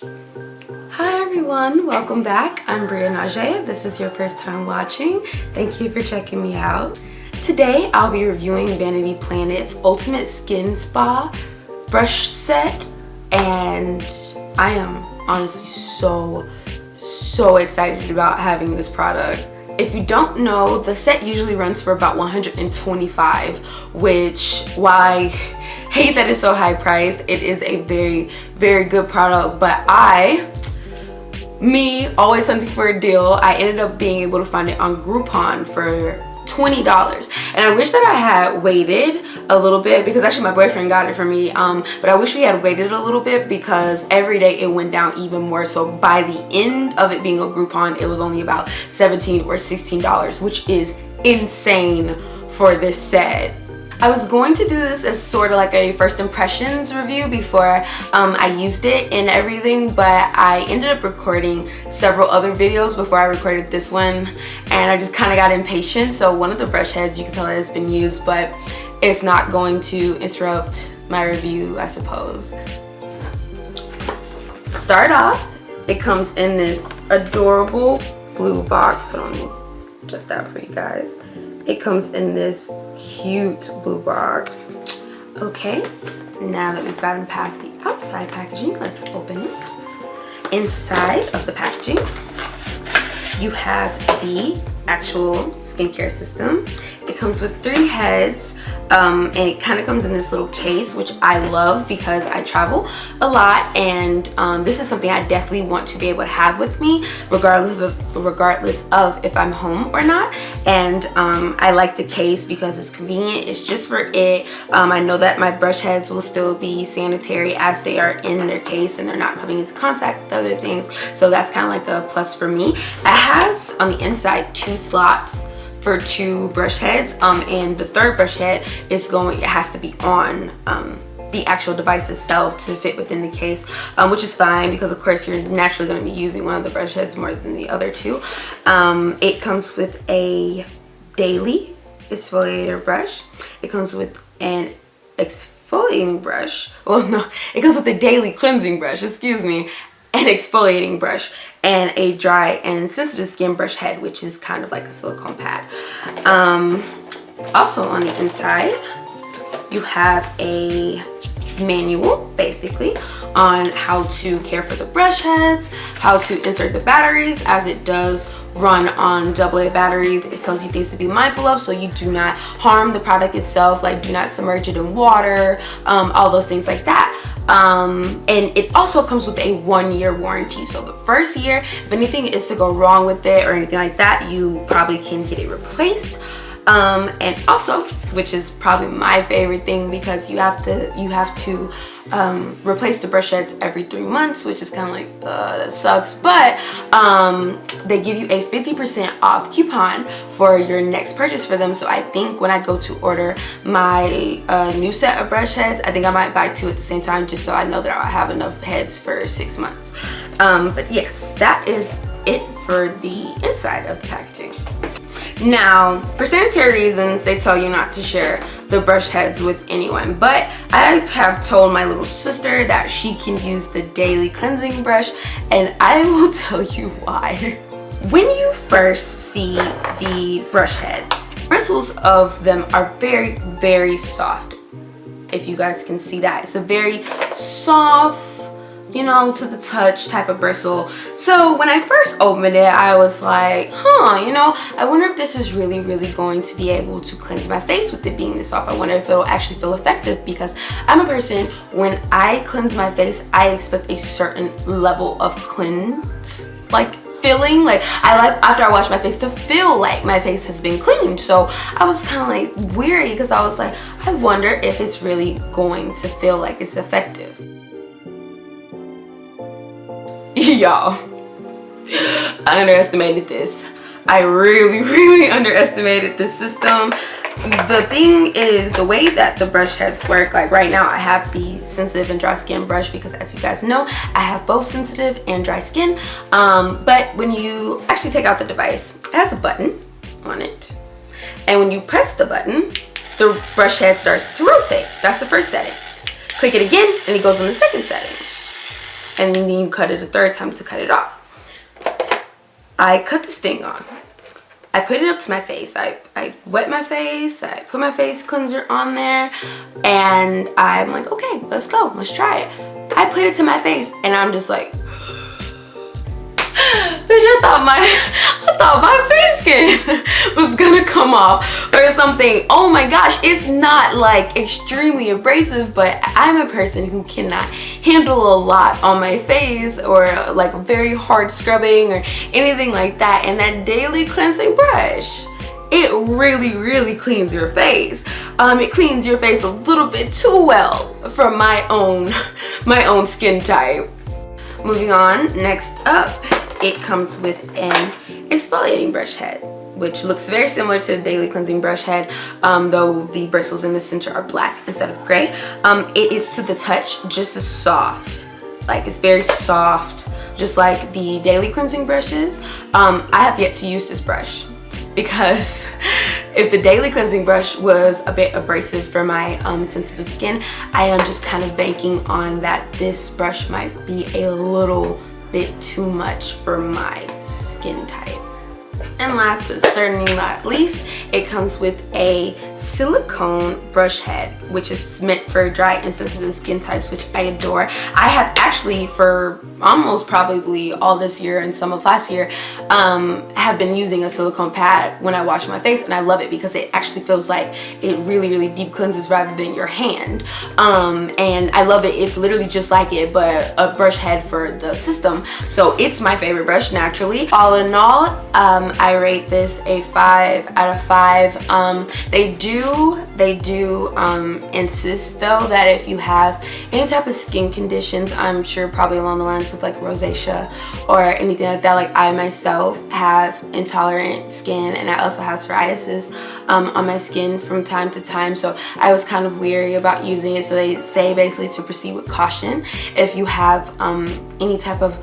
Hi everyone, welcome back. I'm Bria Najee. If this is your first time watching, thank you for checking me out. Today I'll be reviewing Vanity Planet's Ultimate Skin Spa brush set, and I am honestly so excited about having this product. If you don't know, the set usually runs for about $125, which, while I hate that it's so high priced, it is a very good product. But always hunting for a deal, I ended up being able to find it on Groupon for $20, and I wish that I had waited a little bit, because actually my boyfriend got it for me, but I wish we had waited a little bit, because every day it went down even more. So by the end of it being a Groupon, it was only about $17 or $16, which is insane for this set. I was going to do this as sort of like a first impressions review before I used it and everything, but I ended up recording several other videos before I recorded this one, and I just kind of got impatient. So one of the brush heads, you can tell that it's been used, but it's not going to interrupt my review, I suppose. To start off, it comes in this adorable blue box. Hold on, let me adjust that for you guys. It comes in this cute blue box. Okay, now that we've gotten past the outside packaging, let's open it. Inside of the packaging, you have the actual skincare system. It comes with 3 heads, and it kind of comes in this little case, which I love because I travel a lot, and this is something I definitely want to be able to have with me regardless of if I'm home or not. And I like the case because it's convenient. It's just for it. I know that my brush heads will still be sanitary as they are in their case and they're not coming into contact with other things, so that's kind of like a plus for me. It has on the inside 2 slots for 2 brush heads, and the 3rd brush head it has to be on the actual device itself to fit within the case, which is fine because of course you're naturally going to be using one of the brush heads more than the other 2. It comes with a daily exfoliator brush. It comes with an exfoliating brush. Well, no, it comes with a daily cleansing brush, excuse me, an exfoliating brush, and a dry and sensitive skin brush head, which is kind of like a silicone pad. Also on the inside, you have a manual basically on how to care for the brush heads, how to insert the batteries, as it does run on AA batteries. It tells you things to be mindful of so you do not harm the product itself, like do not submerge it in water, all those things like that. And it also comes with a 1-year warranty, so the first year, if anything is to go wrong with it or anything like that, you probably can get it replaced. And also, which is probably my favorite thing, because you have to replace the brush heads every 3 months, which is kind of like that sucks, but they give you a 50% off coupon for your next purchase for them. So I think when I go to order my new set of brush heads, I think I might buy 2 at the same time, just so I know that I'll have enough heads for 6 months. But yes, that is it for the inside of the packaging. Now, for sanitary reasons, they tell you not to share the brush heads with anyone, but I have told my little sister that she can use the daily cleansing brush, and I will tell you why. When you first see the brush heads, bristles of them are very soft. If you guys can see that, it's a very soft, you know, to the touch type of bristle. So when I first opened it, I was like, you know, I wonder if this is really going to be able to cleanse my face with it being this soft. I wonder if it'll actually feel effective, because I'm a person, when I cleanse my face, I expect a certain level of cleanse, like feeling. Like, I like after I wash my face to feel like my face has been cleaned. So I was kind of like weary, because I was like, I wonder if it's really going to feel like it's effective. Y'all, I underestimated this. I really underestimated this system. The thing is, the way that the brush heads work, like right now I have the sensitive and dry skin brush, because as you guys know, I have both sensitive and dry skin. But when you actually take out the device, it has a button on it, and when you press the button, the brush head starts to rotate. That's the first setting. Click it again and it goes on the second setting. and then you cut it a third time to cut it off. I cut this thing on. I put it up to my face. I wet my face, I put my face cleanser on there, and I'm like, okay, let's go, let's try it. I put it to my face, and I'm just like, bitch, I thought my face skin was gonna come off or something. Oh my gosh, it's not like extremely abrasive, but I'm a person who cannot handle a lot on my face, or like very hard scrubbing or anything like that. And that daily cleansing brush, it really cleans your face. It cleans your face a little bit too well for my own skin type. Moving on, next up, it comes with an exfoliating brush head, which looks very similar to the daily cleansing brush head, though the bristles in the center are black instead of gray. It is to the touch just as soft. Like, it's very soft, just like the daily cleansing brushes. I have yet to use this brush, because if the daily cleansing brush was a bit abrasive for my sensitive skin, I am just kind of banking on that this brush might be a little bit too much for my skin type. And last but certainly not least, it comes with a silicone brush head, which is meant for dry and sensitive skin types, which I adore. I have actually, for almost probably all this year and some of last year, have been using a silicone pad when I wash my face, and I love it because it actually feels like it really deep cleanses rather than your hand. And I love it. It's literally just like it, but a brush head for the system. So it's my favorite brush naturally. All in all, I rate this a 5 out of 5. They do insist though that if you have any type of skin conditions, I'm sure probably along the lines of like rosacea or anything like that, like I myself have intolerant skin, and I also have psoriasis on my skin from time to time, so I was kind of weary about using it. So they say basically to proceed with caution if you have any type of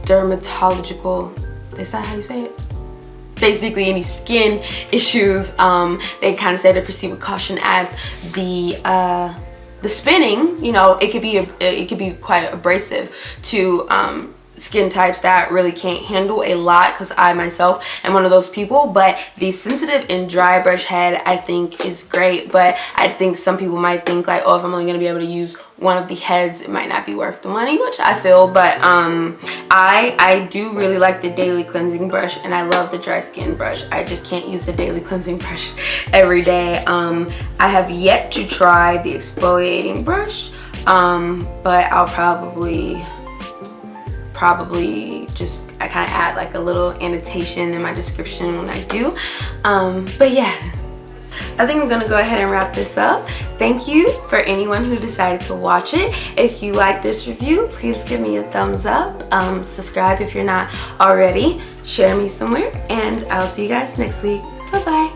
dermatological, is that how you say it? Basically any skin issues, they kind of say to proceed with caution, as the spinning, you know, it could be quite abrasive to skin types that really can't handle a lot, because I myself am one of those people. But the sensitive and dry brush head I think is great, but I think some people might think like, oh, if I'm only going to be able to use one of the heads, it might not be worth the money, which I feel. But I do really like the daily cleansing brush, and I love the dry skin brush. I just can't use the daily cleansing brush every day. I have yet to try the exfoliating brush, but I'll probably just, I kind of add like a little annotation in my description when I do. But yeah, I think I'm gonna go ahead and wrap this up. Thank you for anyone who decided to watch it. If you like this review, please give me a thumbs up. Subscribe if you're not already. Share me somewhere, and I'll see you guys next week. Bye bye.